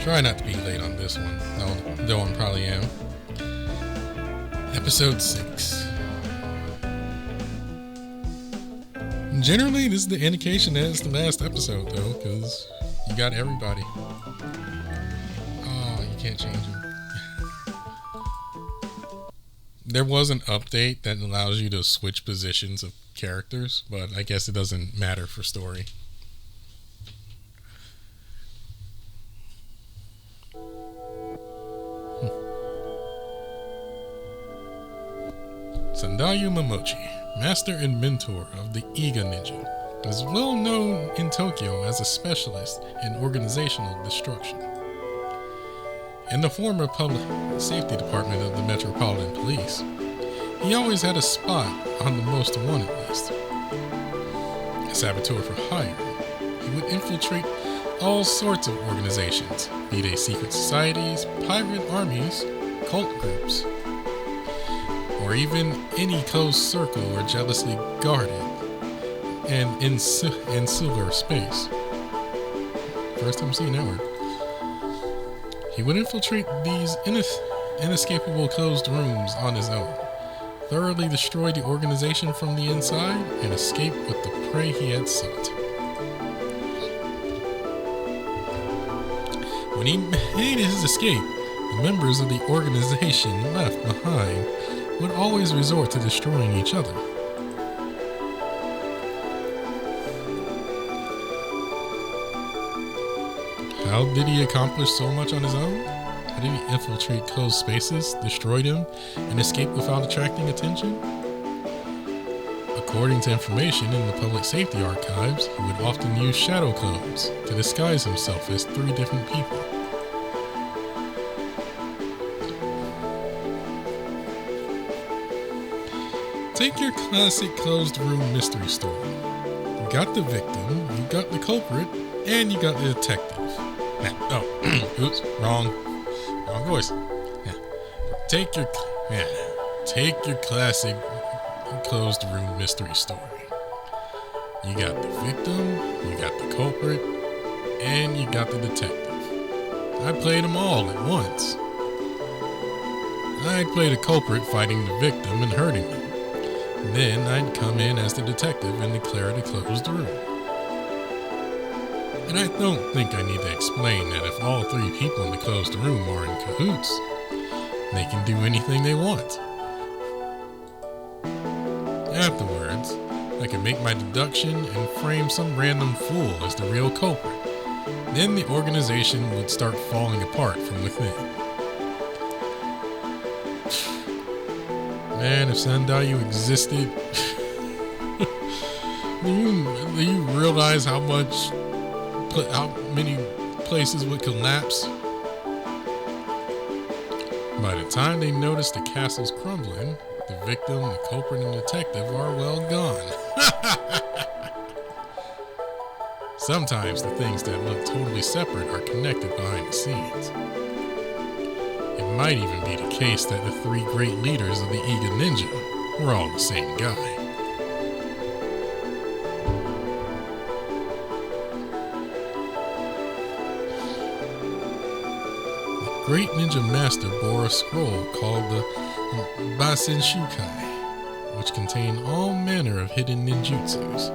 Try not to be late on this one, though I probably am. Episode 6. Generally, this is the indication that it's the last episode, though, because you got everybody. Oh, you can't change them. There was an update that allows you to switch positions of characters, but I guess it doesn't matter for story. Sandayu Momochi, master and mentor of the Iga Ninja, is well known in Tokyo as a specialist in organizational destruction. In the former public safety department of the Metropolitan Police, he always had a spot on the most wanted list. A saboteur for hire, he would infiltrate all sorts of organizations, be they secret societies, pirate armies, cult groups, or even any closed circle or jealously guarded and in silver space. First time seeing that word. He would infiltrate these inescapable closed rooms on his own, thoroughly destroy the organization from the inside, and escape with the prey he had sought. When he made his escape, the members of the organization left behind would always resort to destroying each other. How did he accomplish so much on his own? How did he infiltrate closed spaces, destroy them, and escape without attracting attention? According to information in the public safety archives, he would often use shadow clones to disguise himself as 3 different people. Take your classic closed room mystery story. You got the victim, you got the culprit, and you got the detective. Oops, wrong voice. Take your classic closed room mystery story. You got the victim, you got the culprit, and you got the detective. I played them all at once. I'd play the culprit fighting the victim and hurting them. Then I'd come in as the detective and declare it a closed room. And I don't think I need to explain that if all 3 people in the closed room are in cahoots, they can do anything they want. Afterwards, I can make my deduction and frame some random fool as the real culprit. Then the organization would start falling apart from within. Man, if Sandayu existed, do you realize how many places would collapse? By the time they notice the castle's crumbling, the victim, the culprit, and the detective are well gone. Sometimes the things that look totally separate are connected behind the scenes. It might even be the case that the 3 great leaders of the Iga Ninja were all the same guy. The great ninja master bore a scroll called the Basen Shukai, which contained all manner of hidden ninjutsus.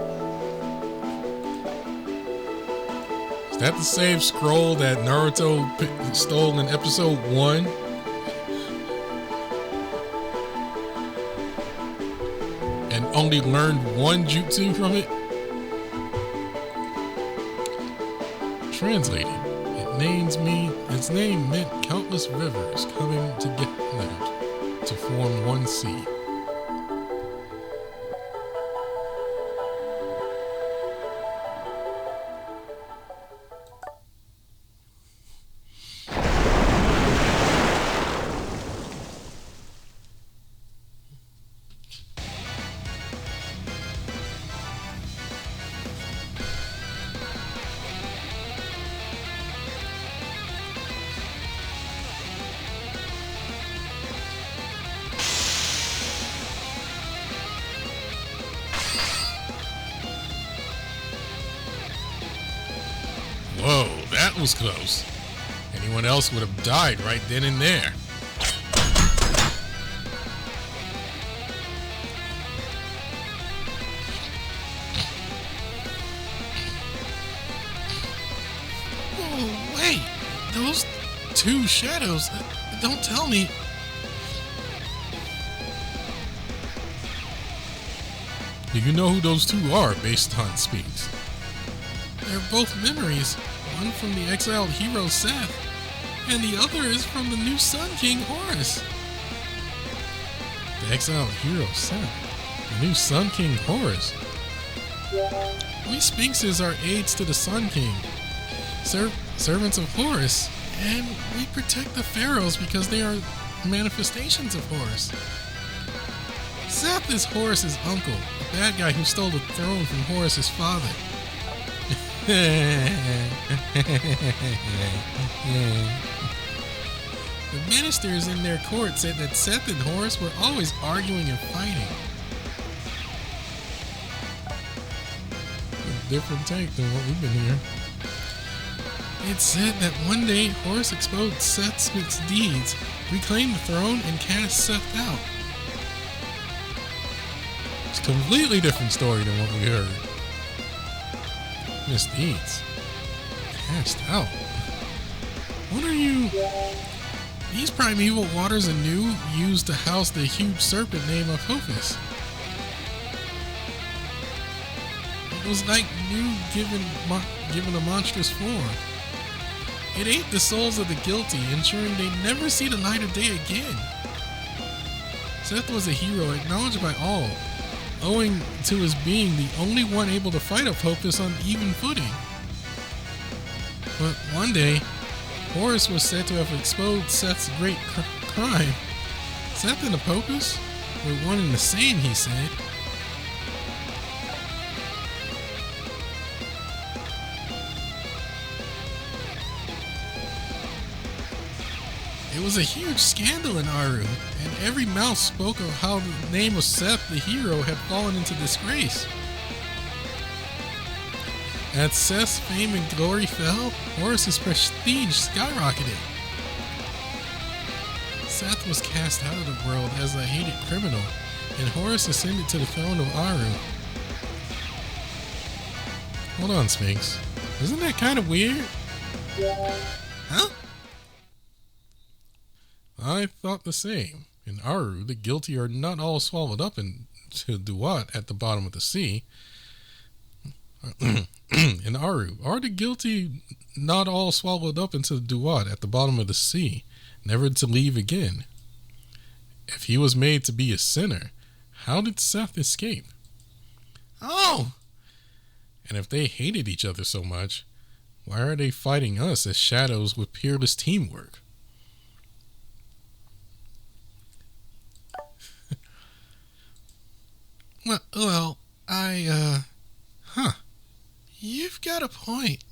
Is that the same scroll that Naruto stole in episode 1? And only learned 1 jutsu from it? Translated, its name meant countless rivers coming together to form one sea. Whoa, that was close. Anyone else would have died right then and there. Oh, wait. Those two shadows. Don't tell me. Do you know who those two are based on Sphinx? They're both memories. One from the exiled hero Seth, and the other is from the new Sun King Horus. The exiled hero Seth, the new Sun King Horus. We Sphinxes are aides to the Sun King, servants of Horus, and we protect the pharaohs because they are manifestations of Horus. Seth is Horus's uncle, the bad guy who stole the throne from Horus's father. The ministers in their court said that Seth and Horus were always arguing and fighting. A different take than what we've been hearing. It's said that one day Horus exposed Seth's misdeeds, reclaimed the throne, and cast Seth out. It's a completely different story than what we heard. Misdeeds. Cast out. What are you? These primeval waters anew used to house the huge serpent named Apophis. It was like new given a monstrous form. It ate the souls of the guilty, ensuring they never see the light of day again. Seth was a hero acknowledged by all, owing to his being the only one able to fight Apophis on even footing. But one day, Horus was said to have exposed Seth's great crime. Seth and Apophis were one and the same, he said. It was a huge scandal in Aru, and every mouth spoke of how the name of Seth the hero had fallen into disgrace. As Seth's fame and glory fell, Horus's prestige skyrocketed. Seth was cast out of the world as a hated criminal, and Horus ascended to the throne of Aru. Hold on, Sphinx. Isn't that kind of weird? Huh? I thought the same. In Aru, the guilty are not all swallowed up into Duat at the bottom of the sea. In Aru, are the guilty not all swallowed up into Duat at the bottom of the sea, never to leave again? If he was made to be a sinner, how did Seth escape? Oh! And if they hated each other so much, why are they fighting us as shadows with peerless teamwork? Well, You've got a point.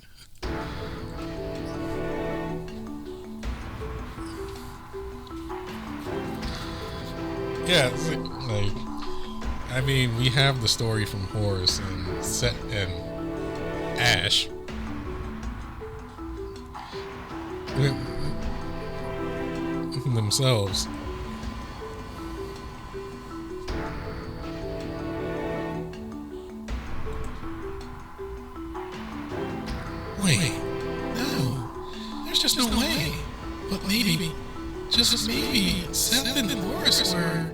Yeah, I mean, we have the story from Horus and Set and Ash. Themselves. Wait, no, there's just no way. But maybe, just maybe, Seth and Horus were...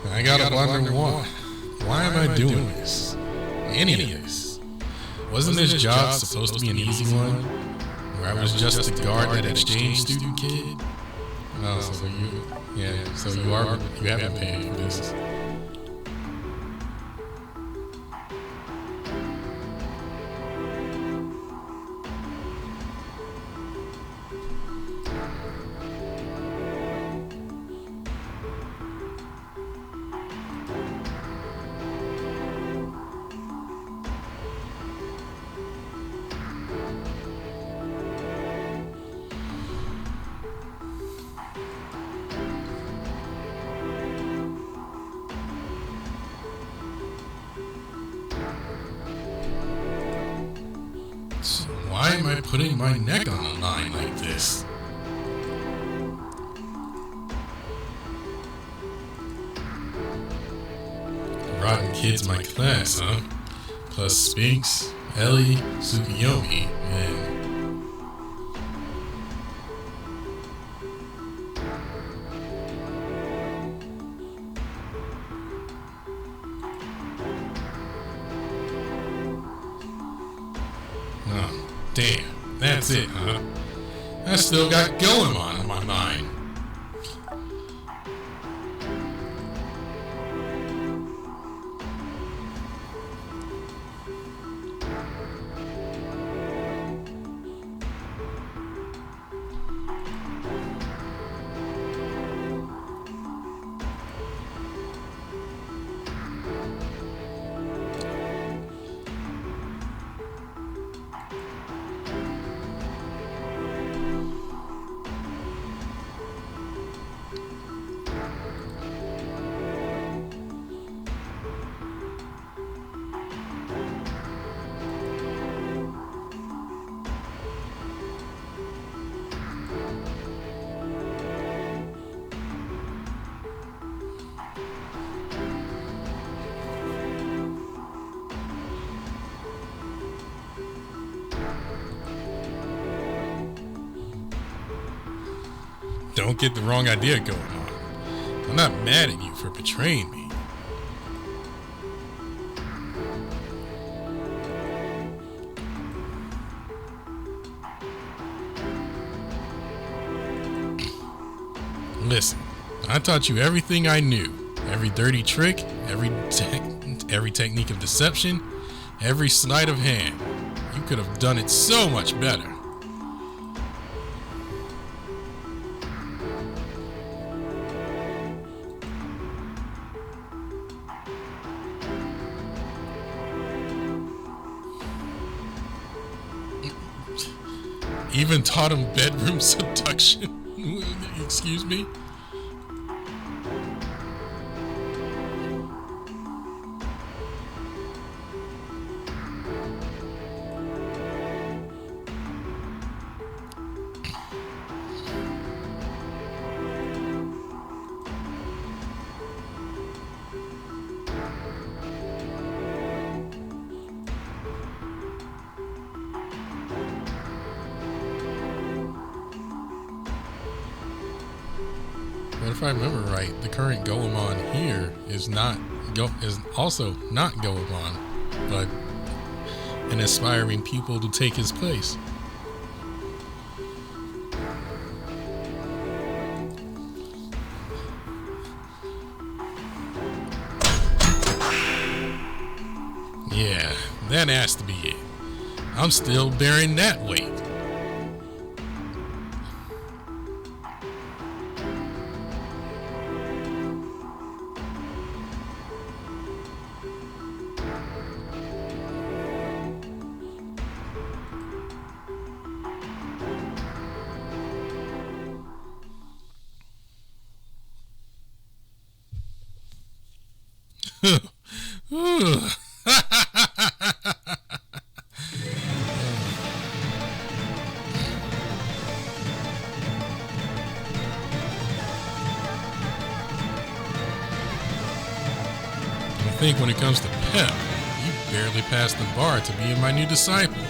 I gotta wonder why. Why am I doing this? Any of this? Wasn't this job supposed to be an easy one? Where I was just to guard that exchange student kid? Oh, so you haven't paid for this. putting my neck on the line like this? Rotten kids my class, huh? Plus Sphinx, Ellie, Tsukuyomi, and... Oh, damn. That's it, huh? I still got Goemon on my mind. Don't get the wrong idea going on. I'm not mad at you for betraying me. Listen, I taught you everything I knew. Every dirty trick, every technique of deception, every sleight of hand. You could have done it so much better. Even taught him bedroom seduction. Excuse me? But if I remember right, the current Goemon here is also not Goemon, but an aspiring pupil to take his place. Yeah, that has to be it. I'm still bearing that weight. I think when it comes to pep, you barely passed the bar to being my new disciple.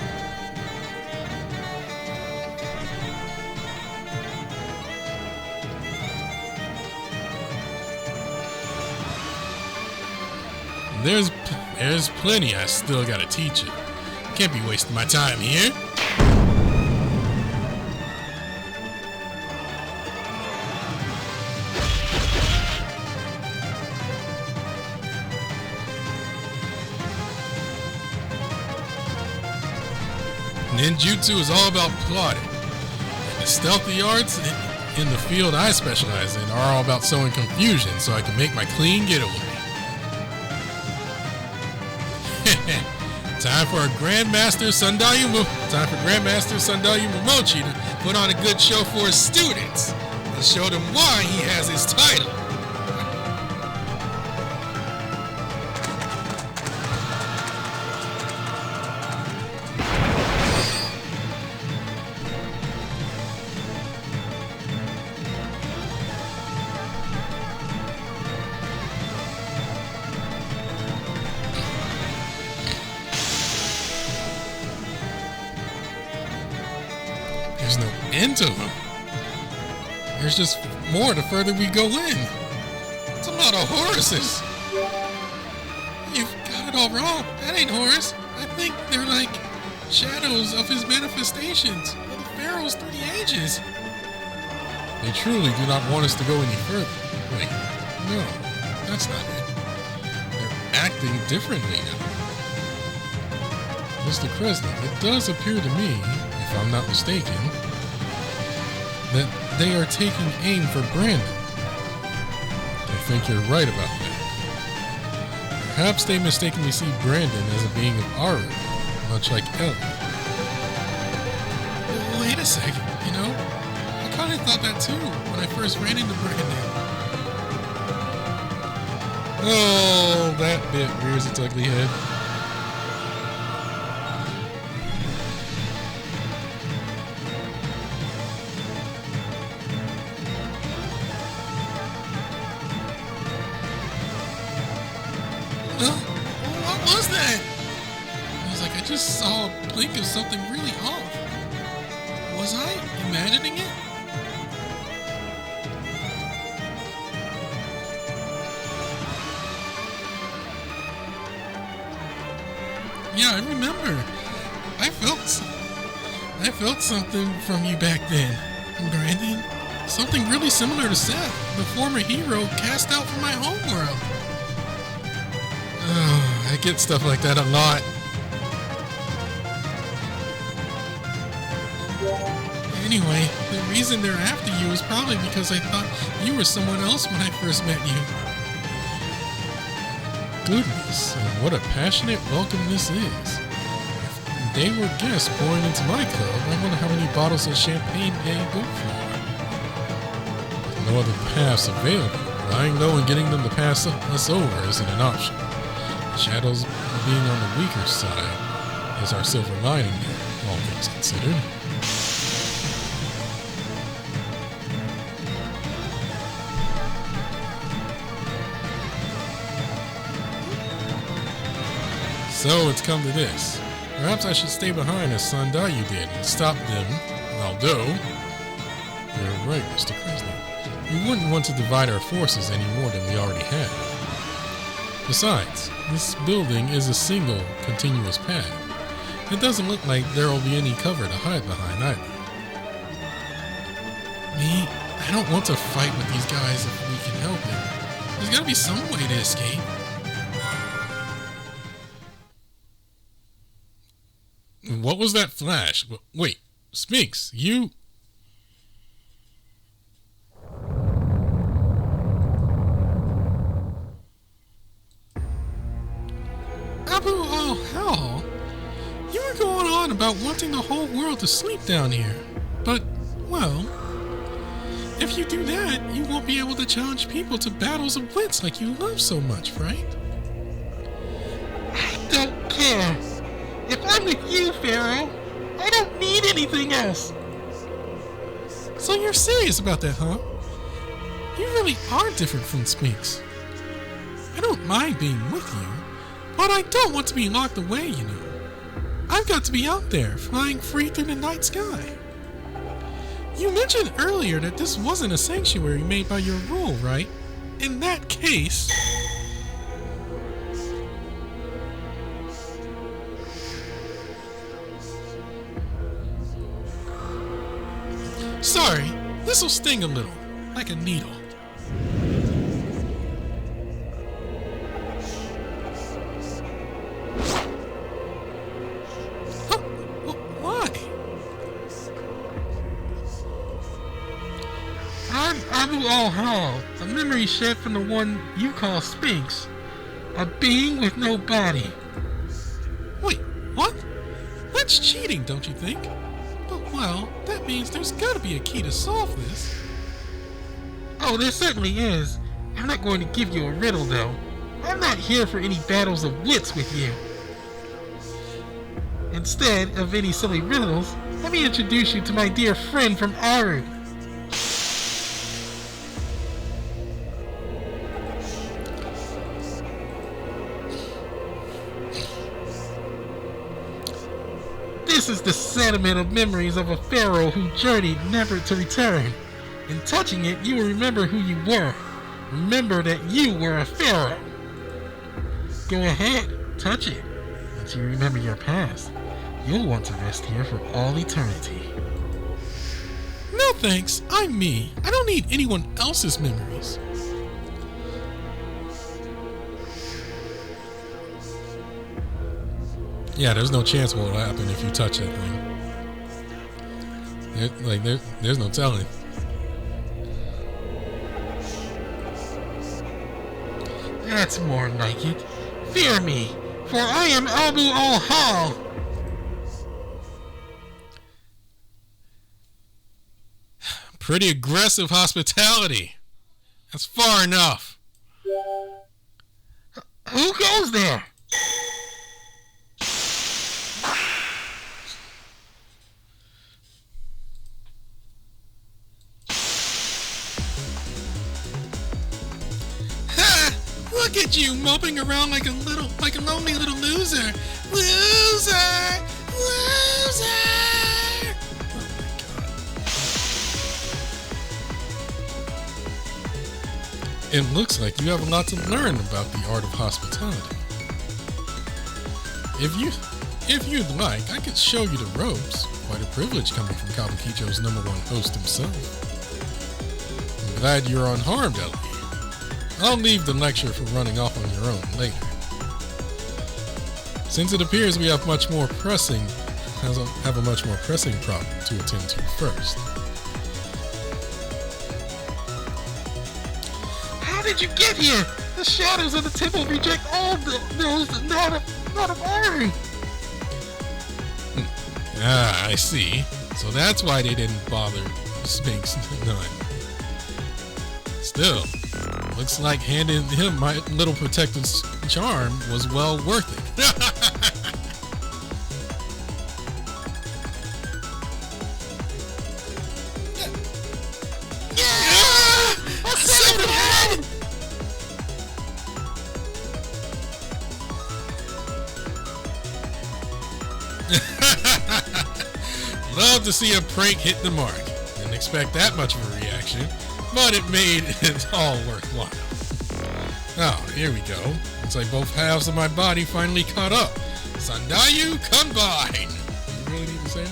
There's plenty I still gotta teach you. Can't be wasting my time here. Ninjutsu is all about plotting. The stealthy arts in the field I specialize in are all about sowing confusion so I can make my clean getaway. Time for Grandmaster Sandalyu Momochi to put on a good show for his students and show them why he has his title. into them. There's just more the further we go in. It's a lot of Horuses. You've got it all wrong. That ain't Horus. I think they're like shadows of his manifestations, of the pharaohs through the ages. They truly do not want us to go any further. Wait, no, that's not it. They're acting differently now. Mr. Kresnik, it does appear to me, if I'm not mistaken, that they are taking aim for Brandon. I think you're right about that. Perhaps they mistakenly see Brandon as a being of Aru, much like Ellie. Wait a second, you know? I kind of thought that too when I first ran into Brandon. Oh, that bit rears its ugly head. What was that? I was like, I just saw a blink of something really off. Was I imagining it? Yeah, I remember. I felt something from you back then, Brandon. Something really similar to Seth, the former hero cast out from my homeworld. I get stuff like that a lot. Anyway, the reason they're after you is probably because I thought you were someone else when I first met you. Goodness, what a passionate welcome this is. If they were guests pouring into my club, I wonder how many bottles of champagne they go for. With no other paths available, lying low and getting them to pass us over isn't an option. The shadows being on the weaker side is our silver lining there, all things considered. So it's come to this. Perhaps I should stay behind as Sandayu did and stop them, although you're right, Mr. Kresnik. We wouldn't want to divide our forces any more than we already have. Besides, this building is a single, continuous path. It doesn't look like there will be any cover to hide behind either. Me, I don't want to fight with these guys if we can help it. There's gotta be some way to escape. What was that flash? Wait, Sphinx, you... Abul, oh hell. You were going on about wanting the whole world to sleep down here. But, well, if you do that, you won't be able to challenge people to battles of wits like you love so much, right? I don't care. If I'm with you, Pharaoh, I don't need anything else. So you're serious about that, huh? You really are different from Sphinx. I don't mind being with you, but I don't want to be locked away, you know. I've got to be out there, flying free through the night sky. You mentioned earlier that this wasn't a sanctuary made by your rule, right? In that case... Sorry, this'll sting a little, like a needle. Huh? Why? I'm Abul a memory shed from the one you call Sphinx. A being with no body. Wait, what? That's cheating, don't you think? But, well, that means there's gotta be a key to solve this. Oh, there certainly is. I'm not going to give you a riddle, though. I'm not here for any battles of wits with you. Instead of any silly riddles, let me introduce you to my dear friend from Aru. This This is the sediment of memories of a pharaoh who journeyed never to return. In touching it, you will remember who you were. Remember that you were a pharaoh. Go ahead, touch it. Once you remember your past, you'll want to rest here for all eternity. No thanks, I'm me. I don't need anyone else's memories. Yeah, there's no chance what will happen if you touch that thing. There's no telling. That's more like it. Fear me, for I am Abul. Pretty aggressive hospitality. That's far enough. Who goes there? Look at you moping around like a lonely little loser. Loser! Loser! Oh my god. It looks like you have a lot to learn about the art of hospitality. If you'd like, I could show you the ropes. Quite a privilege coming from Kabukicho's #1 host himself. I'm glad you're unharmed, Ellie. I'll leave the lecture for running off on your own later. Since it appears we have a much more pressing problem to attend to first. How did you get here? The shadows of the temple reject all those not of iron. Ah, I see. So that's why they didn't bother Sphinx none. Still, looks like handing him my little protective charm was well worth it. A severed head! Love to see a prank hit the mark. Didn't expect that much of a reaction, but it made it all worthwhile. Oh, here we go. Looks like both halves of my body finally caught up. Sandayu combine! Do you really need to say that?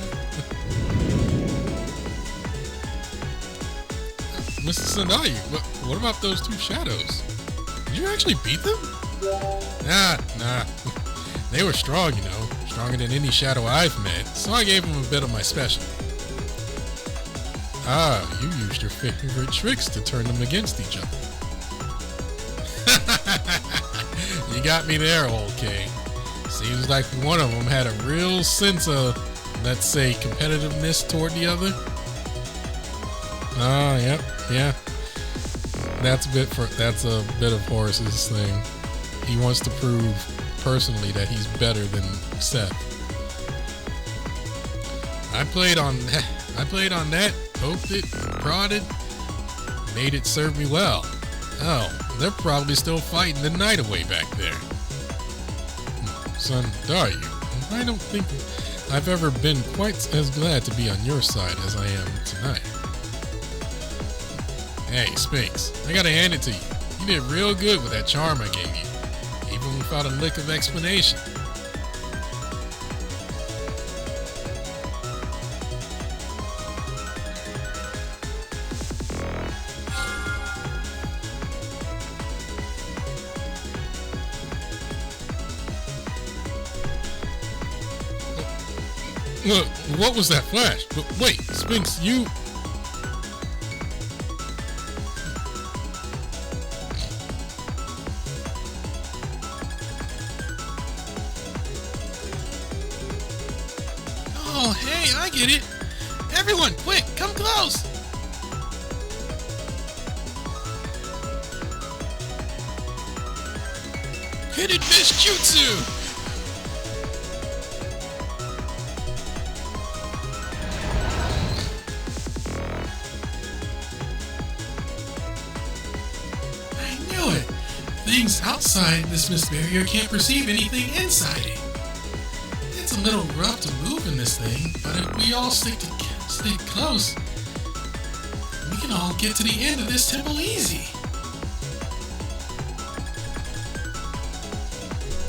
Mr. Sandayu, what about those two shadows? Did you actually beat them? Nah. They were strong, you know. Stronger than any shadow I've met, so I gave them a bit of my specialty. Ah, you used your favorite tricks to turn them against each other. You got me there, old K. Seems like one of them had a real sense of, let's say, competitiveness toward the other. Oh, yeah. That's a bit of Horace's thing. He wants to prove personally that he's better than Seth. I played on that, poked it, prodded, made it serve me well. Oh, they're probably still fighting the night away back there. Son, Dayu, I don't think I've ever been quite as glad to be on your side as I am tonight. Hey, Sphinx, I gotta hand it to you. You did real good with that charm I gave you, even without a lick of explanation. What was that flash? Wait, Sphinx, you... Oh, hey, I get it. Everyone, quick, come close. Hidden fish jutsu. Things outside this mist barrier can't perceive anything inside it. It's a little rough to move in this this thing, but if we all stay close, we can all get to the end of this temple easy.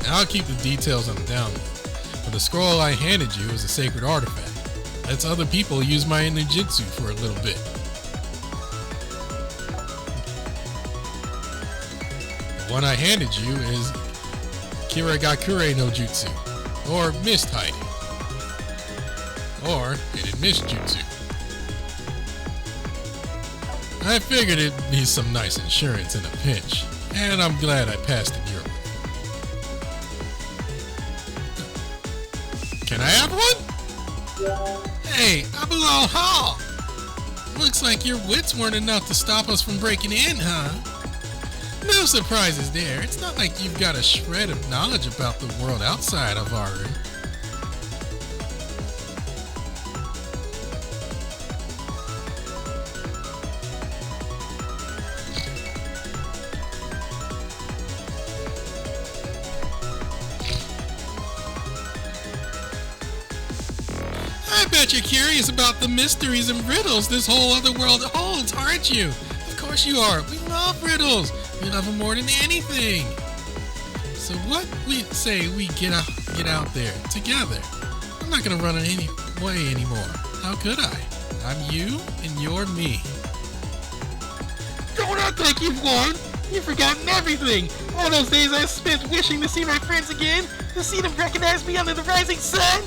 Now I'll keep the details on the download, but the scroll I handed you is a sacred artifact. Lets other people use my ninjutsu for a little bit. The one I handed you is Kirigakure no Jutsu, or Mist Hiding, or Hidden Mist Jutsu. I figured it'd be some nice insurance in a pinch, and I'm glad I passed in Europe. Can I have one? Hey, Abul Hall! Looks like your wits weren't enough to stop us from breaking in, huh? No surprises there. It's not like you've got a shred of knowledge about the world outside of Aru. I bet you're curious about the mysteries and riddles this whole other world holds, aren't you? Of course you are. We love riddles. We love them more than anything. So what we say we get out there together. I'm not gonna run any way anymore. How could I? I'm you and you're me. Don't act like you've won. You've forgotten everything. All those days I spent wishing to see my friends again, to see them recognize me under the rising sun.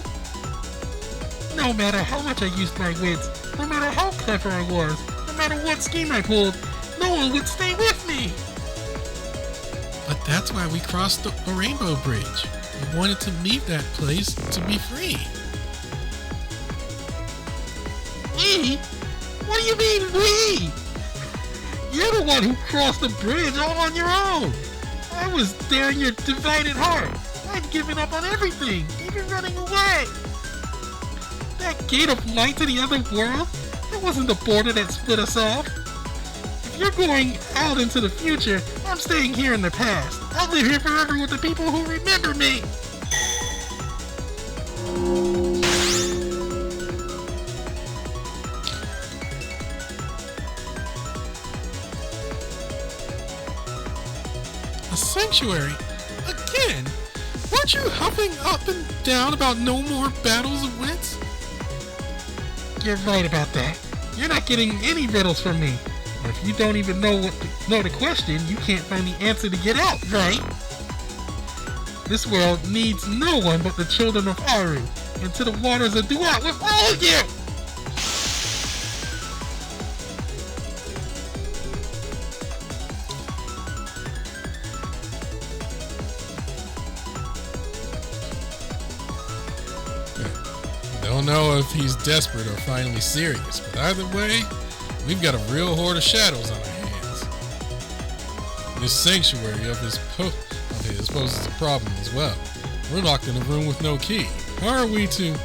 No matter how much I used my wits, no matter how clever I was, no matter what scheme I pulled, no one would stay with me. But that's why we crossed the Rainbow Bridge. We wanted to leave that place to be free. We? What do you mean, we? You're the one who crossed the bridge all on your own. I was there in your divided heart. I'd given up on everything, even running away. That gate of light to the other world, that wasn't the border that split us off. If you're going out into the future, I'm staying here in the past. I'll live here forever with the people who remember me. A sanctuary? Again? Weren't you huffing up and down about no more battles of wits? You're right about that. You're not getting any riddles from me. And if you don't even know the question, you can't find the answer to get out, right? This world needs no one but the children of Aru, and to the waters of Duat with all of you! Don't know if he's desperate or finally serious, but either way, we've got a real horde of shadows on our hands. This sanctuary of his poses a problem as well. We're locked in a room with no key. How are we to...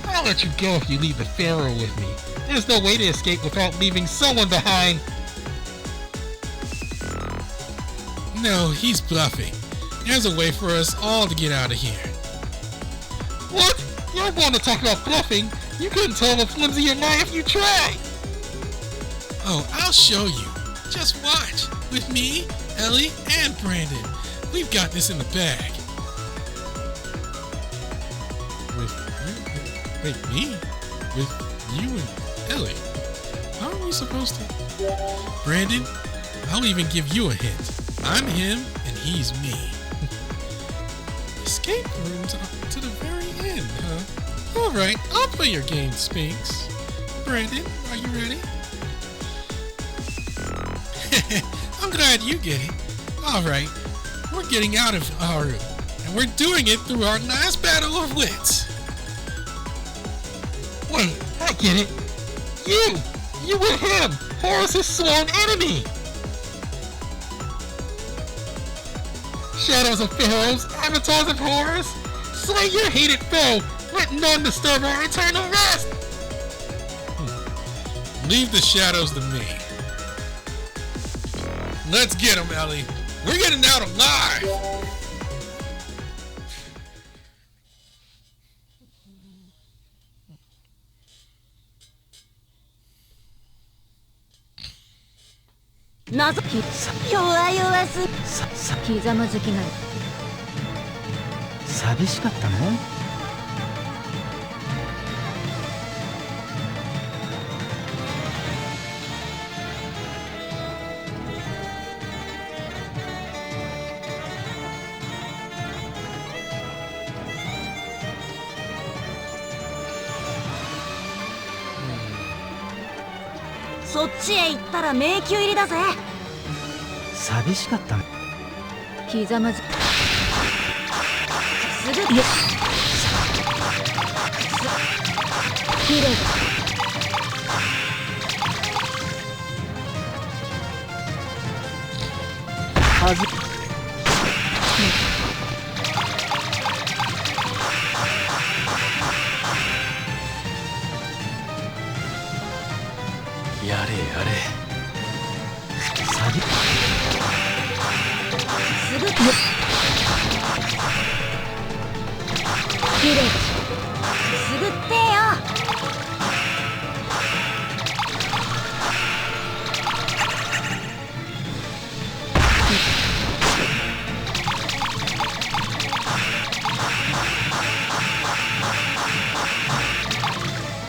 I'll let you go if you leave the Pharaoh with me. There's no way to escape without leaving someone behind. No, he's bluffing. There's a way for us all to get out of here. What? You're going to talk about bluffing? You couldn't tell the flimsy your lie if you tried. Oh, I'll show you. Just watch. With me, Ellie, and Brandon. We've got this in the bag. Wait, me? With you and Ellie? How are we supposed to... Brandon, I'll even give you a hint. I'm him, and he's me. Escape rooms are to the very end, huh? Alright, I'll play your game, Sphinx. Brandon, are you ready? I'm glad you get it. Alright, we're getting out of Aru, and we're doing it through our last battle of wits. Wait, I get it. You were him, Horus's sworn enemy. Shadows of pharaohs, avatars of Horus, slay your hated foe. Let none disturb our eternal rest. Leave the shadows to me. Let's get him, Ellie. We're getting out alive. 謎弱々すひざまずきない。寂しかったね。そっちへ行ったら迷宮入りだぜ。寂しかったね。ひざまずすぐきれいだ。はずやれやれ。寂すぐきれいだ。すぐってよ。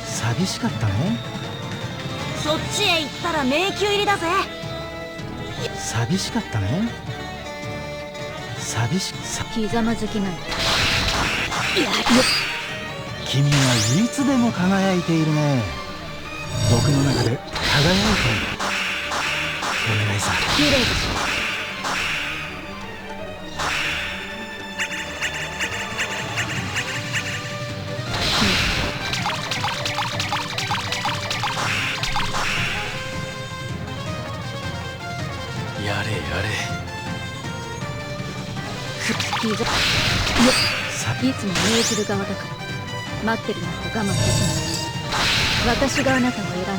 寂しかったね。そっちへ行ったら迷宮入りだぜ。寂しかったね。ひざまずきない。君はいつでも輝いているね。僕の中で輝いている。お願いさ。きれいでしやれやれ。ひざいつも命じる側だから待ってるなんて我慢できない。私があなたを選んだ。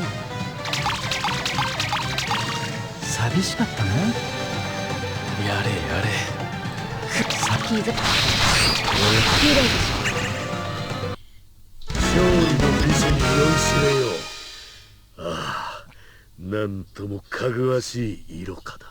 寂しかったね。やれやれ。ひざきれいでし勝利の美酒に酔いしれよう。ああ、なんともかぐわしい色かだ。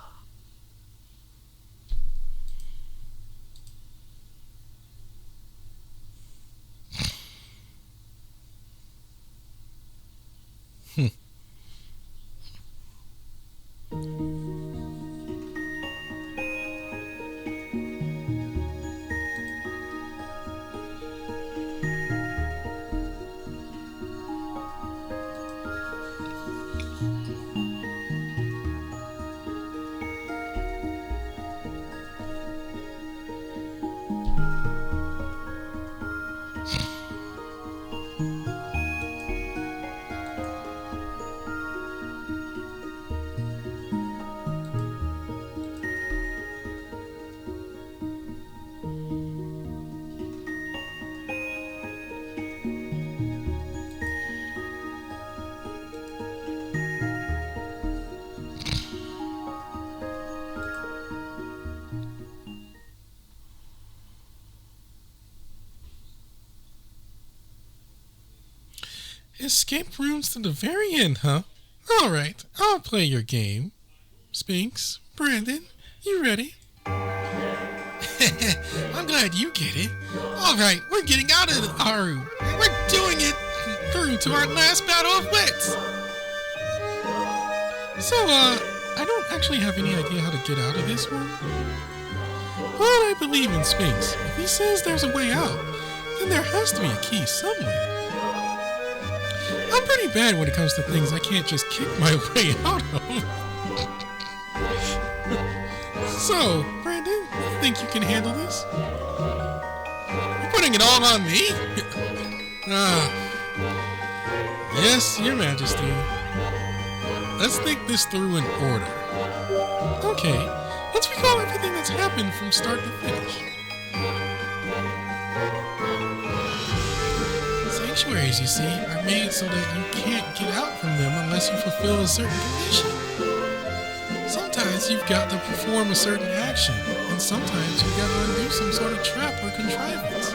Escape rooms to the very end, huh? Alright, I'll play your game. Sphinx, Brandon, you ready? I'm glad you get it. Alright, we're getting out of our room. We're doing it through to our last battle of wits. So, I don't actually have any idea how to get out of this one. But I believe in Sphinx. If he says there's a way out, then there has to be a key somewhere. I'm pretty bad when it comes to things I can't just kick my way out of. So, Brandon, you think you can handle this? You're putting it all on me? Yes, Your Majesty. Let's think this through in order. Okay, let's recall everything that's happened from start to finish. Sanctuaries, you see, are made so that you can't get out from them unless you fulfill a certain condition. Sometimes you've got to perform a certain action, and sometimes you've got to undo some sort of trap or contrivance.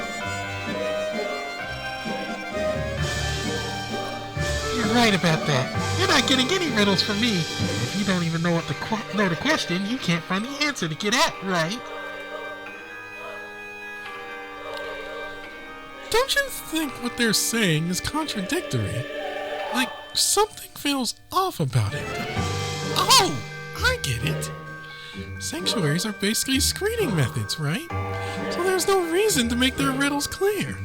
right about that. You're not getting any riddles from me. If you don't even know the question, you can't find the answer to get at, right? Don't you think what they're saying is contradictory? Like, something feels off about it. Oh, I get it. Sanctuaries are basically screening methods, right? So there's no reason to make their riddles clear.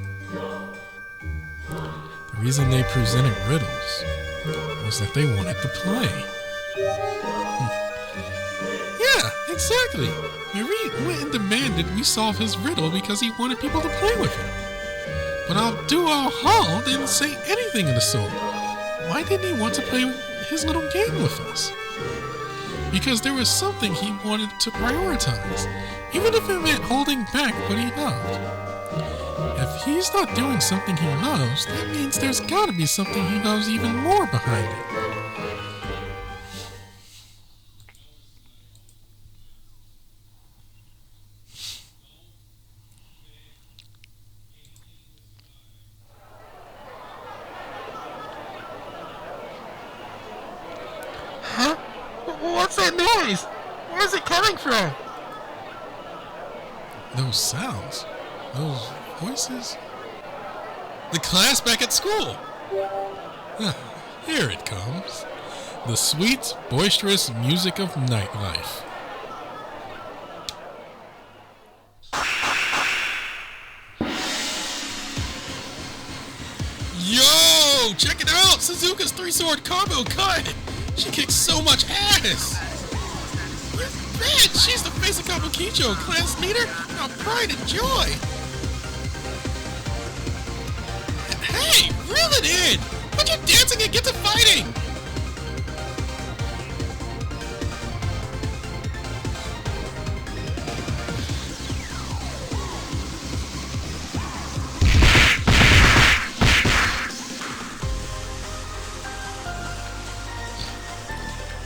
The reason they presented riddles was that they wanted to play. Yeah, exactly. Marie went and demanded we solve his riddle because he wanted people to play with him. But Abul Hall didn't say anything of the sort. Why didn't he want to play his little game with us? Because there was something he wanted to prioritize, even if it meant holding back what he loved. If he's not doing something he loves, that means there's gotta be something he loves even more behind it. Huh? What's that noise? Where's it coming from? Those sounds, those voices. The class back at school. Here it comes. The sweet, boisterous music of nightlife. Yo! Check it out! Suzuka's three-sword combo cut! She kicks so much ass! Man, she's the face of Kabukicho, class leader, our pride and joy! Hey, reel it in! Put your dancing and get to fighting!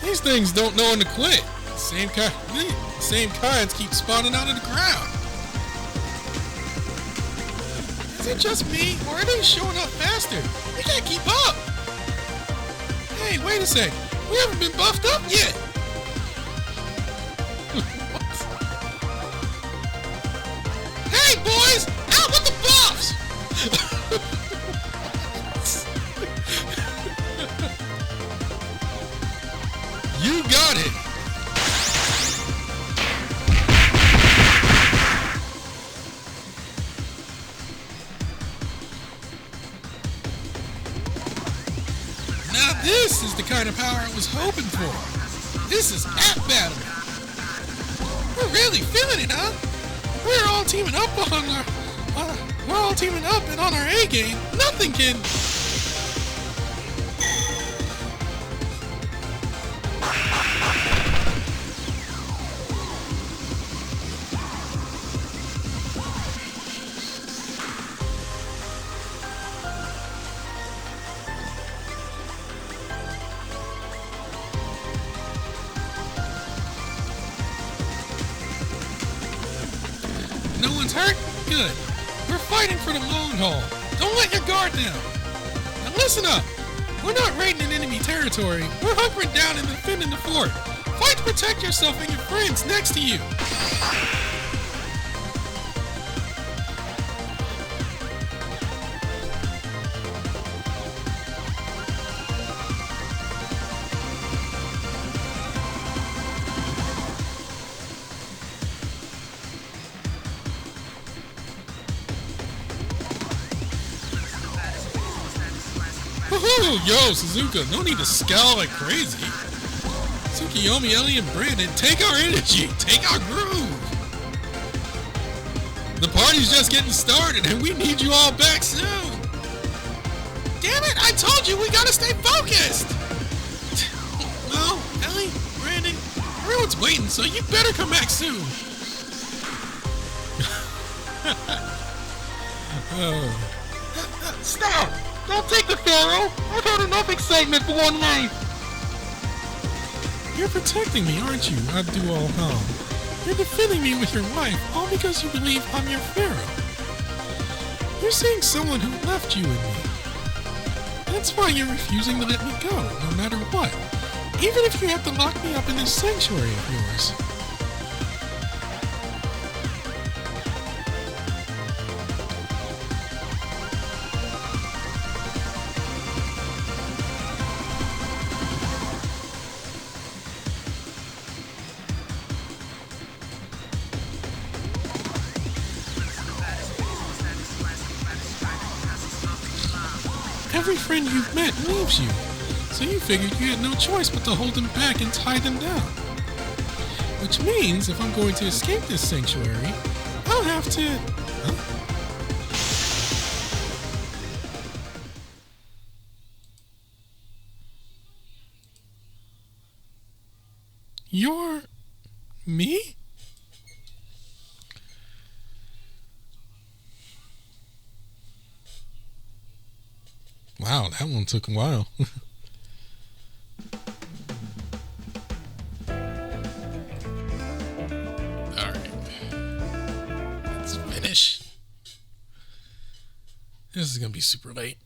These things don't know when to quit. Same kinds keep spawning out of the crowd. Is it just me, or are they showing up faster? We can't keep up. Hey, wait a sec. We haven't been buffed up yet. What? Hey, boys! Out with the buffs! You got it! Now this is the kind of power I was hoping for. This is app battle. We're really feeling it, huh? We're all teaming up we're all teaming up and on our A game. Nothing can. No one's hurt? Good. We're fighting for the long haul. Don't let your guard down. Now listen up. We're not raiding in enemy territory. We're hunkering down and defending the fort. Fight to protect yourself and your friends next to you. Woohoo! Yo, Suzuka, no need to scowl like crazy. Tsukiyomi, Ellie, and Brandon, take our energy, take our groove. The party's just getting started, and we need you all back soon. Damn it! I told you we gotta stay focused. No, Ellie, Brandon, everyone's waiting, so you better come back soon. Stop! Don't take the Pharaoh! I've had enough excitement for one night! You're protecting me, aren't you, Abul Hall? You're defending me with your life, all because you believe I'm your pharaoh. You're seeing someone who left you in me. And That's why you're refusing to let me go, no matter what. Even if you have to lock me up in this sanctuary of yours. Every friend you've met leaves you, so you figured you had no choice but to hold them back and tie them down. Which means if I'm going to escape this sanctuary, I'll have to... Huh? You're... me? Wow, that one took a while. Alright. Let's finish. This is gonna be super late.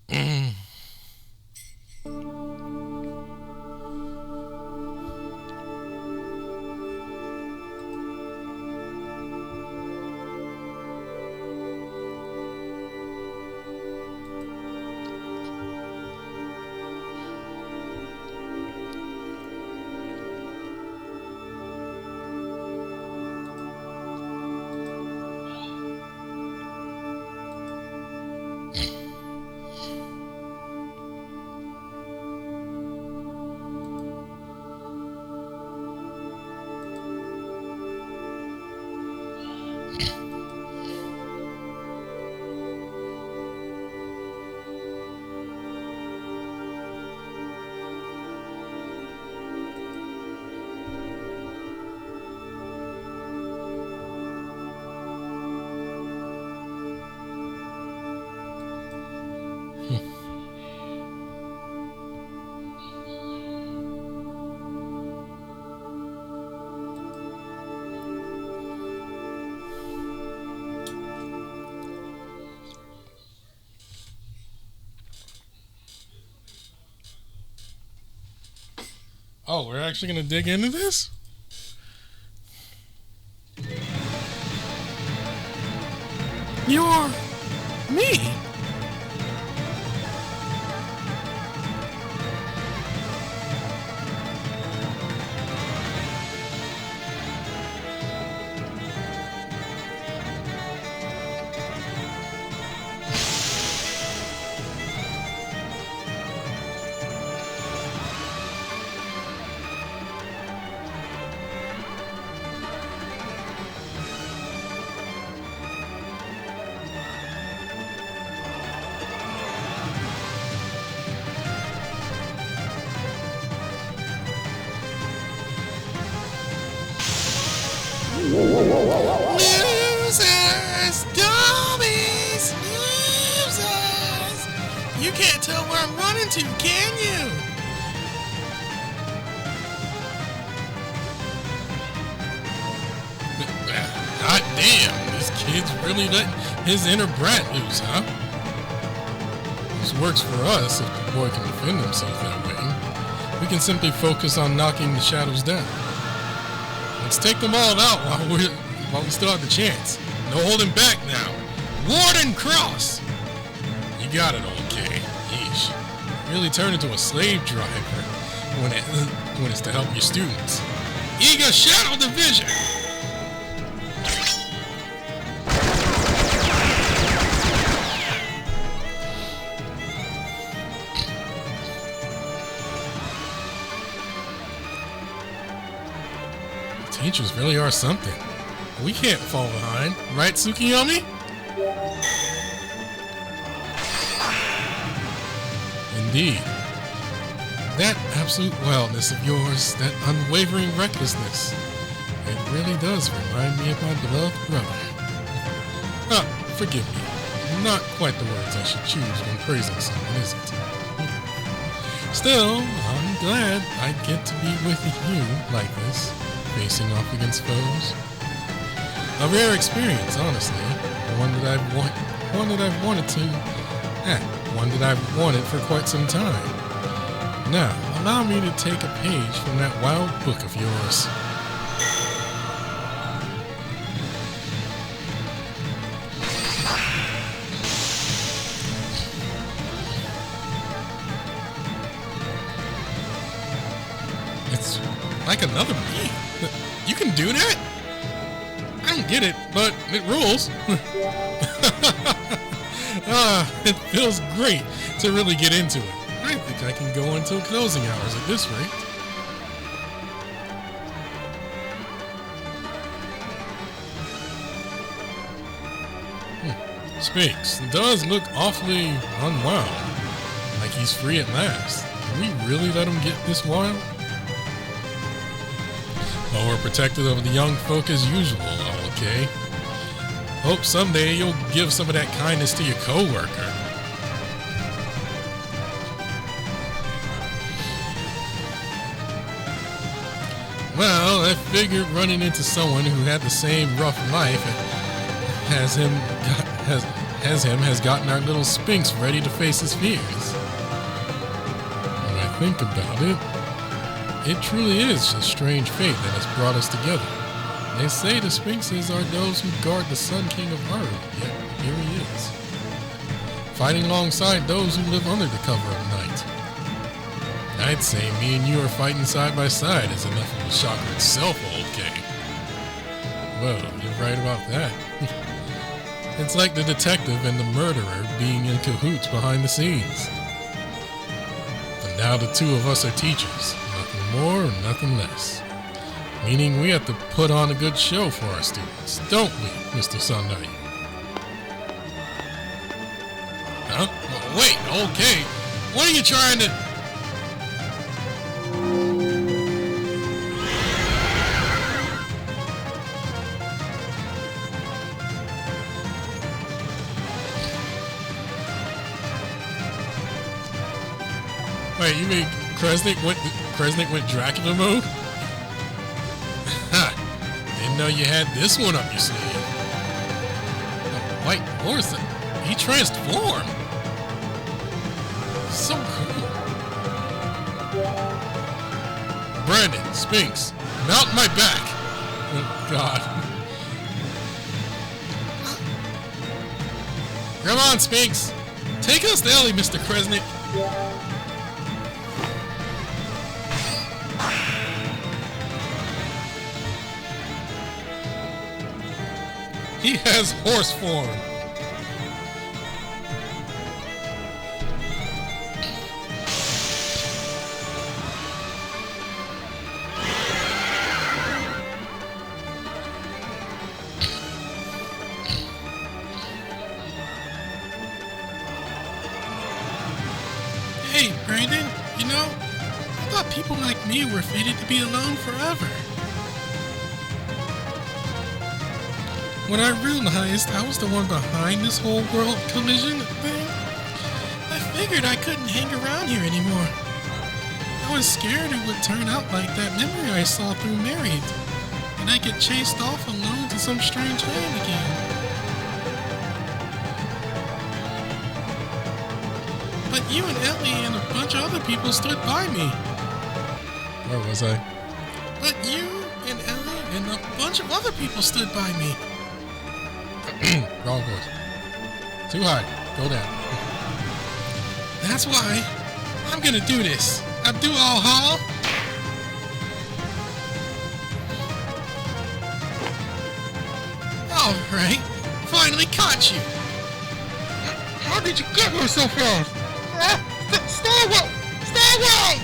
Oh, we're actually gonna dig into this? You're me? Losers! Dummies! Losers! You can't tell where I'm running to, can you? God damn, this kid's really letting his inner brat loose, huh? This works for us if the boy can defend himself that way. We can simply focus on knocking the shadows down. Let's take them all out while we still have the chance. No holding back now. Warden Cross! You got it, old K. Yeesh. Really turned into a slave driver when it's to help your students. Eager Shadow Division! Teachers really are something. We can't fall behind, right, Tsukiyomi? Indeed. That absolute wildness of yours, that unwavering recklessness, it really does remind me of my beloved brother. Ah, forgive me. Not quite the words I should choose when praising someone, is it? Still, I'm glad I get to be with you like this, facing off against foes. A rare experience, honestly. One that I've wanted to one that I've wanted for quite some time. Now, allow me to take a page from that wild book of yours. It's like another me. You can do that? I don't get it, but it rules. It feels great to really get into it. I think I can go until closing hours at this rate. Sphinx does look awfully unwound. Like he's free at last. Can we really let him get this wild? Overprotective of the young folk as usual, okay. Hope someday you'll give some of that kindness to your co-worker. Well, I figured running into someone who had the same rough life has gotten our little Sphinx ready to face his fears. When I think about it, it truly is a strange fate that has brought us together. They say the Sphinxes are those who guard the Sun King of Earth, yet here he is, fighting alongside those who live under the cover of night. I'd say me and you are fighting side by side is enough of a shocker itself, old K. Well, you're right about that. It's like the detective and the murderer being in cahoots behind the scenes. And now the two of us are teachers, nothing more and nothing less. Meaning we have to put on a good show for our students, don't we, Mr. Sundai? Huh? Wait, okay. What are you trying to... Wait, you mean Kresnik went Dracula mode? Ha! Didn't know you had this one up your sleeve. The white horse, he transformed. So cool. Brandon, Sphinx, mount my back. Oh God. Come on, Sphinx. Take us to Ellie, Mr. Kresnik. He has horse form. Hey, Brandon, you know, I thought people like me were fated to be alone forever. When I realized I was the one behind this whole world collision thing, I figured I couldn't hang around here anymore. I was scared it would turn out like that memory I saw through Married, and I'd get chased off alone to some strange land again. But you and Ellie and a bunch of other people stood by me. Where was I? But you and Ellie and a bunch of other people stood by me. Wrong voice. Too high. Go down. That's why I'm gonna do this. Abul Hall. All right. Finally caught you. How did you get here so fast? Stay away! Stay away!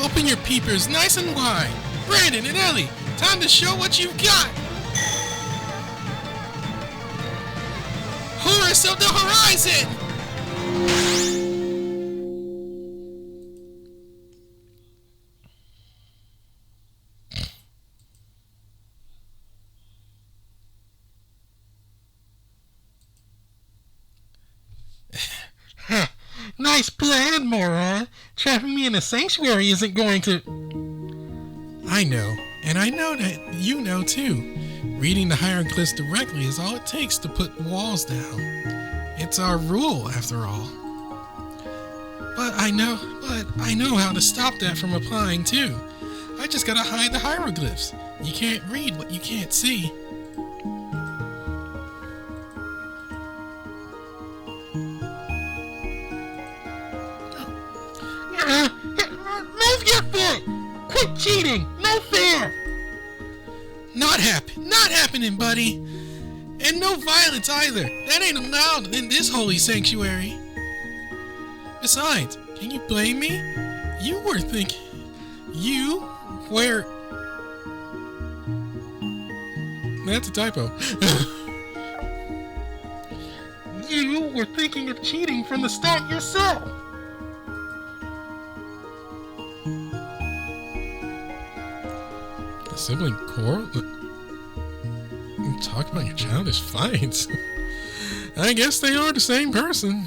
Open your peepers nice and wide. Brandon and Ellie, time to show what you've got. Horus of the Horizon! nice plan, moron. Trapping me in a sanctuary isn't going to... I know, and I know that you know too. Reading the hieroglyphs directly is all it takes to put walls down. It's our rule, after all. But I know how to stop that from applying too. I just gotta hide the hieroglyphs. You can't read what you can't see. Move your foot! Quit cheating! No fair! Not happening, buddy. And no violence either. That ain't allowed in this holy sanctuary. Besides, can you blame me? You were thinking... That's a typo. You were thinking of cheating from the start yourself. A sibling quarrel? Talk about your childish fights. I guess they are the same person.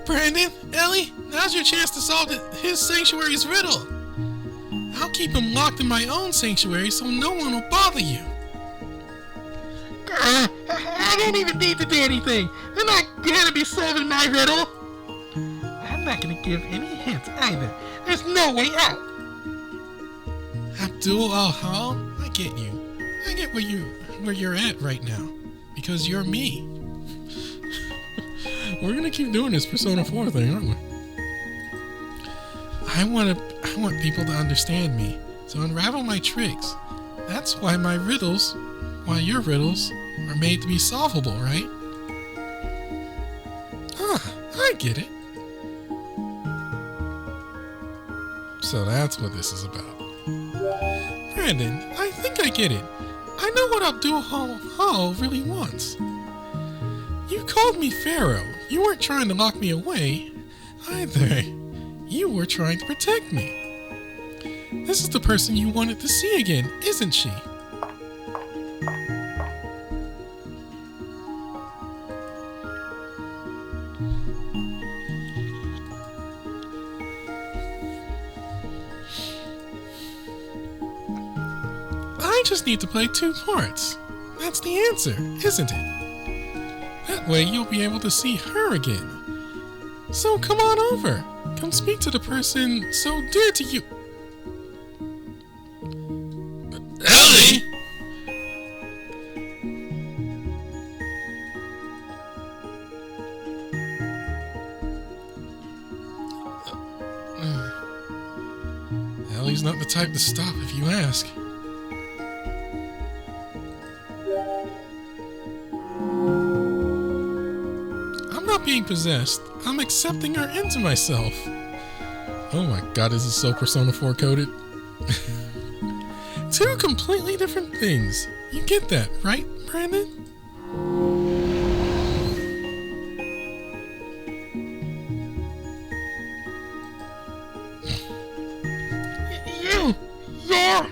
Brandon, Ellie, now's your chance to solve his sanctuary's riddle. I'll keep him locked in my own sanctuary so no one will bother you. I don't even need to do anything. They're not gonna be solving my riddle. I'm not gonna give any hints either. There's no way out. Abdul Al-Hal, I get you. I get where you're at right now. Because you're me. We're gonna keep doing this Persona 4 thing, aren't we? I want people to understand me, so unravel my tricks. That's why your riddles are made to be solvable, right? I get it. So that's what this is about. Brandon, I think I get it. I know what Abdul Hall really wants. You called me Pharaoh. You weren't trying to lock me away either. You were trying to protect me. This is the person you wanted to see again, isn't she? I just need to play 2 parts. That's the answer, isn't it? That way you'll be able to see her again. So come on over. Come speak to the person so dear to you. Ellie! Ellie's not the type to stop if you ask. I'm not being possessed. I'm accepting her into myself. Oh my god, this is so Persona 4 coded. 2 completely different things. You get that, right, Brandon? Yeah.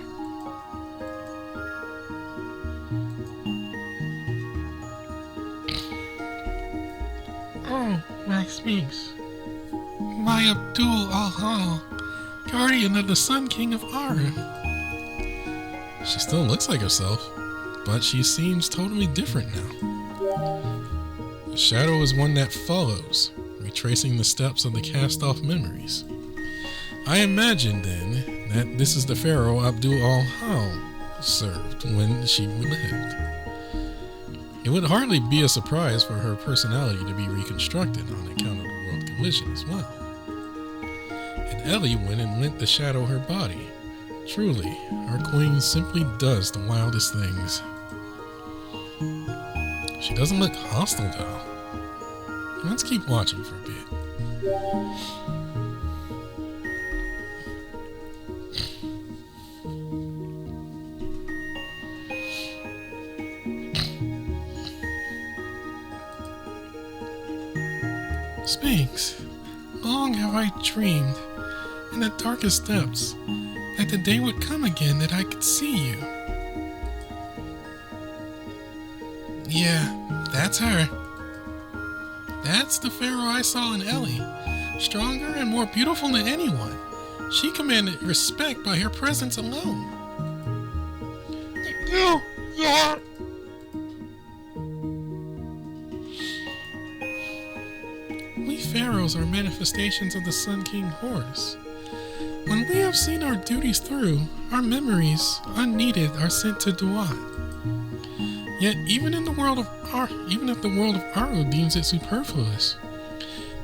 Oh, my Sphinx. My Abdul Al-Hal, guardian of the Sun King of Aru. She still looks like herself, but she seems totally different now. The shadow is one that follows, retracing the steps of the cast-off memories. I imagine, then, that this is the pharaoh Abdul Al-Hal served when she lived. It would hardly be a surprise for her personality to be reconstructed on account of the world collision as well. And Ellie went and lent the shadow her body. Truly, our queen simply does the wildest things. She doesn't look hostile though. Let's keep watching for a bit. Sphinx, long have I dreamed, in the darkest depths, that the day would come again that I could see you. Yeah, that's her. That's the pharaoh I saw in Ellie. Stronger and more beautiful than anyone. She commanded respect by her presence alone. Yeah. We pharaohs are manifestations of the Sun King Horus. When we have seen our duties through, our memories, unneeded, are sent to Duat. Yet, even if the world of Aru deems it superfluous,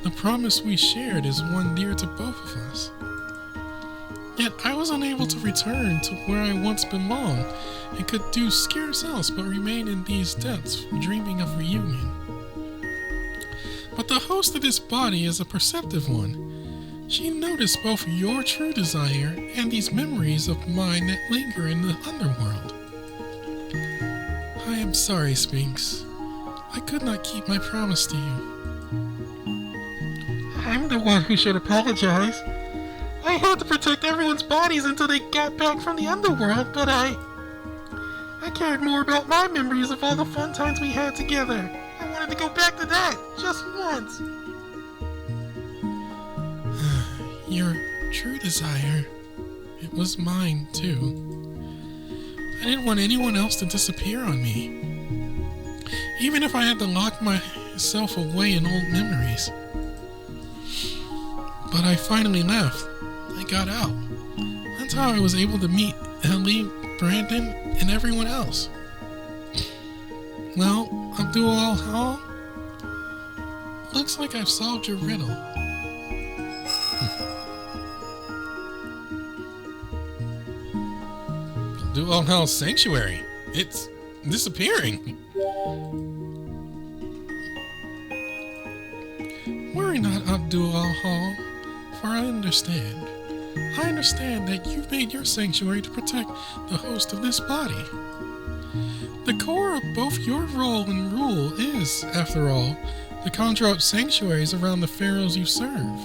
the promise we shared is one dear to both of us. Yet I was unable to return to where I once belonged, and could do scarce else but remain in these depths, dreaming of reunion. But the host of this body is a perceptive one. She noticed both your true desire and these memories of mine that linger in the underworld. I am sorry, Sphinx. I could not keep my promise to you. I'm the one who should apologize. I had to protect everyone's bodies until they got back from the underworld, but I cared more about my memories of all the fun times we had together. I wanted to go back to that, just once. Your true desire, it was mine too. I didn't want anyone else to disappear on me, even if I had to lock myself away in old memories. But I finally left. I got out. That's how I was able to meet Ellie, Brandon, and everyone else. Well, Abul Hall, looks like I've solved your riddle. Abul Hall's sanctuary. It's disappearing. Worry not, Abul Hall, for I understand. I understand that you've made your sanctuary to protect the host of this body. The core of both your role and rule is, after all, to conjure up sanctuaries around the pharaohs you serve,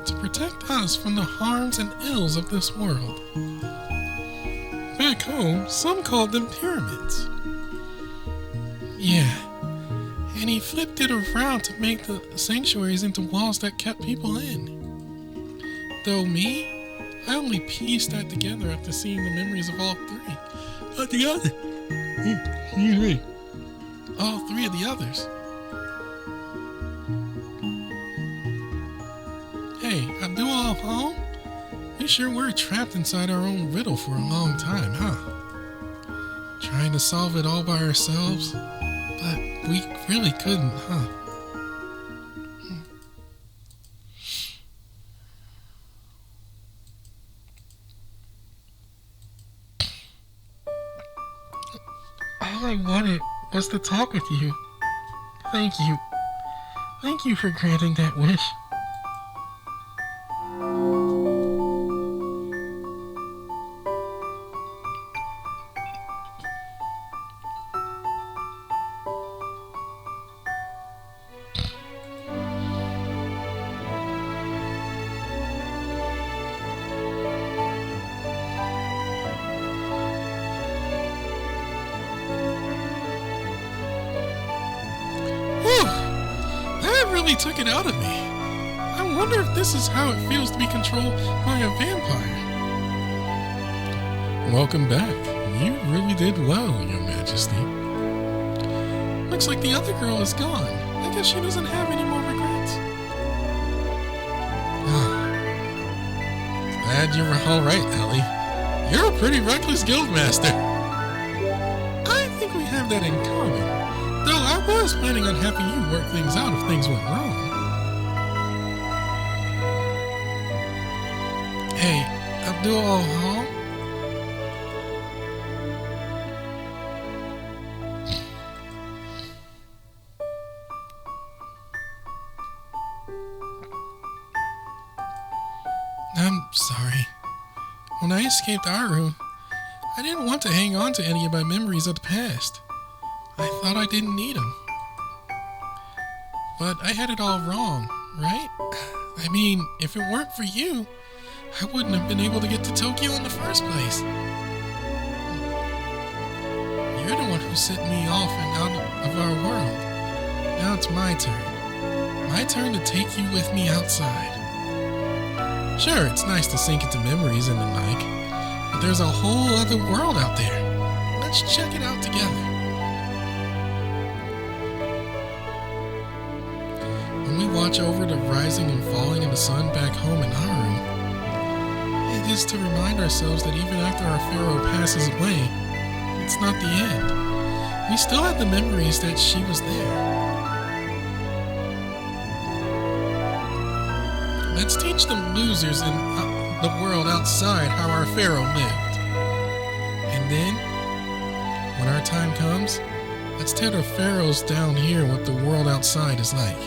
to protect us from the harms and ills of this world. Back home, some called them pyramids. Yeah, and he flipped it around to make the sanctuaries into walls that kept people in. Though me, I only pieced that together after seeing the memories of all three. All three of the others. Hey, Abul home? We sure were trapped inside our own riddle for a long time, huh? Trying to solve it all by ourselves, but we really couldn't, huh? All I wanted was to talk with you. Thank you. Thank you for granting that wish. Really took it out of me. I wonder if this is how it feels to be controlled by a vampire. Welcome back. You really did well, Your Majesty. Looks like the other girl is gone. I guess she doesn't have any more regrets. Glad you're all right, Ellie. You're a pretty reckless guildmaster. I think we have that in common. Though I was planning on having you work things out if things went wrong. Hey, Abul Hall? I'm sorry. When I escaped Aru, I didn't want to hang on to any of my memories of the past. I thought I didn't need them. But I had it all wrong, right? I mean, if it weren't for you, I wouldn't have been able to get to Tokyo in the first place. You're the one who You sent me off and out of our world. Now it's my turn. My turn to take you with me outside. Sure, it's nice to sink into memories in the mic, but there's a whole other world out there. Let's check it out together. When we watch over the rising and falling of the sun back home in our room, it is to remind ourselves that even after our pharaoh passes away, it's not the end. We still have the memories that she was there. Let's teach the losers in the world outside how our pharaoh lived. And then, when our time comes, let's tear the pharaohs down here what the world outside is like.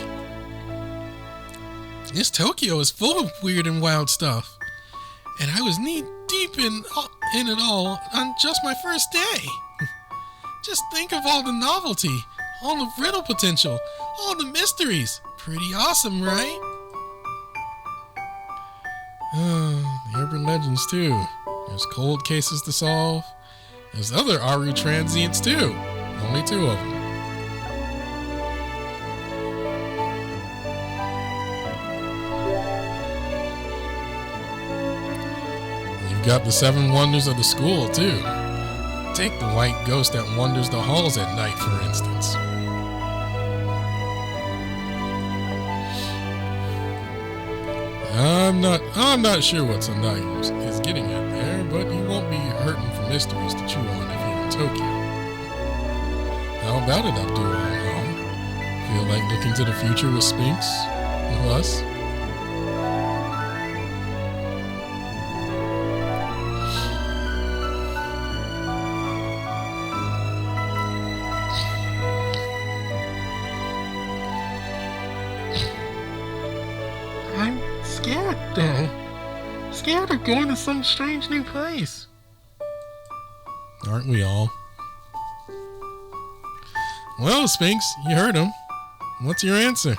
This Tokyo is full of weird and wild stuff. And I was knee deep in it all on just my first day. Just think of all the novelty, all the riddle potential, all the mysteries. Pretty awesome, right? The urban legends too. There's cold cases to solve. There's other Aru transients too. Only 2 of them. You've got the 7 wonders of the school too. Take the white ghost that wanders the halls at night, for instance. I'm not sure what Sendai is getting at there, but you won't be hurting for mysteries to chew on if you're in Tokyo. How about it, Abdul? Feel like looking to the future with Sphinx? With us? I'm scared, though. Scared of going to some strange new place. Aren't we all? Well, Sphinx, you heard him. What's your answer?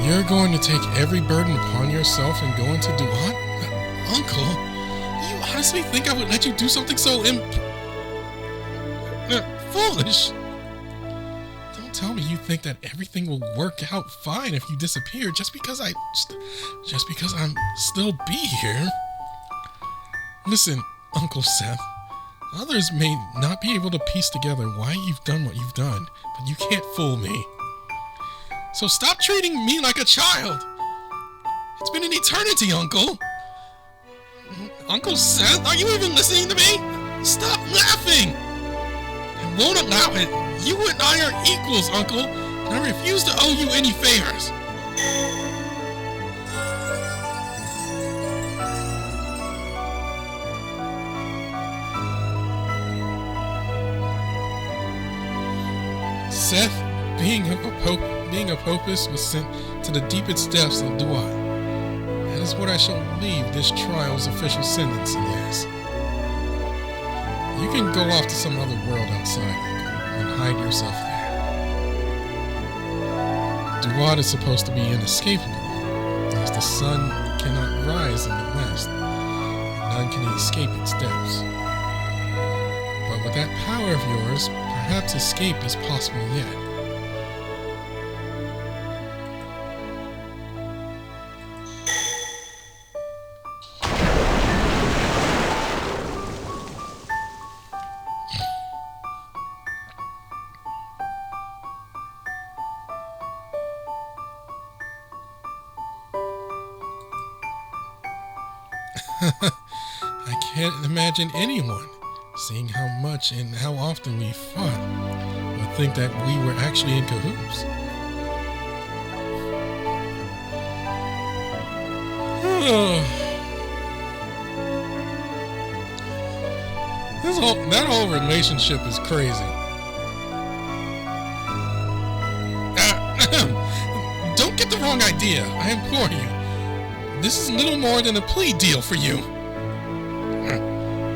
You're going to take every burden upon yourself and go into Duat? Uncle, you honestly think I would let you do something so foolish? Don't tell me you think that everything will work out fine if you disappear just because I'm still be here. Listen, Uncle Seth, others may not be able to piece together why you've done what you've done, but you can't fool me. So stop treating me like a child. It's been an eternity, Uncle. Uncle Seth, are you even listening to me? Stop laughing. I won't allow it. You and I are equals, Uncle, and I refuse to owe you any favors. Seth, being a Popus, was sent to the deepest depths of Duat. That is what I shall leave this trial's official sentence as. You can go off to some other world outside, Uncle, and hide yourself there. Duat is supposed to be inescapable, as the sun cannot rise in the west, and none can escape its depths. But with that power of yours, perhaps escape is possible yet. I can't imagine anyone, seeing how much and how often we fought, would think that we were actually in cahoots. That whole relationship is crazy. Don't get the wrong idea, I implore you. This is little more than a plea deal for you.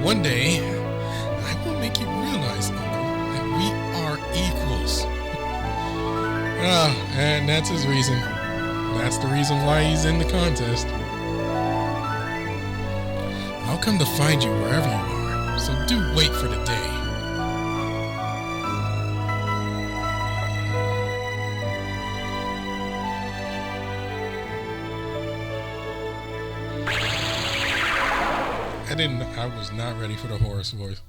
One day, I will make you realize, Uncle, that we are equals. And that's his reason. That's the reason why he's in the contest. I'll come to find you wherever you are, so do wait for the day. I was not ready for the horse voice.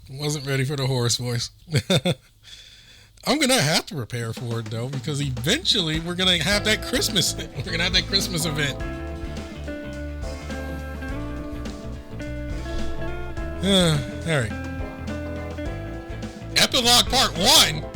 Wasn't ready for the horse voice. I'm gonna have to prepare for it though, because eventually we're gonna have that Christmas event. All right. Epilogue Part 1.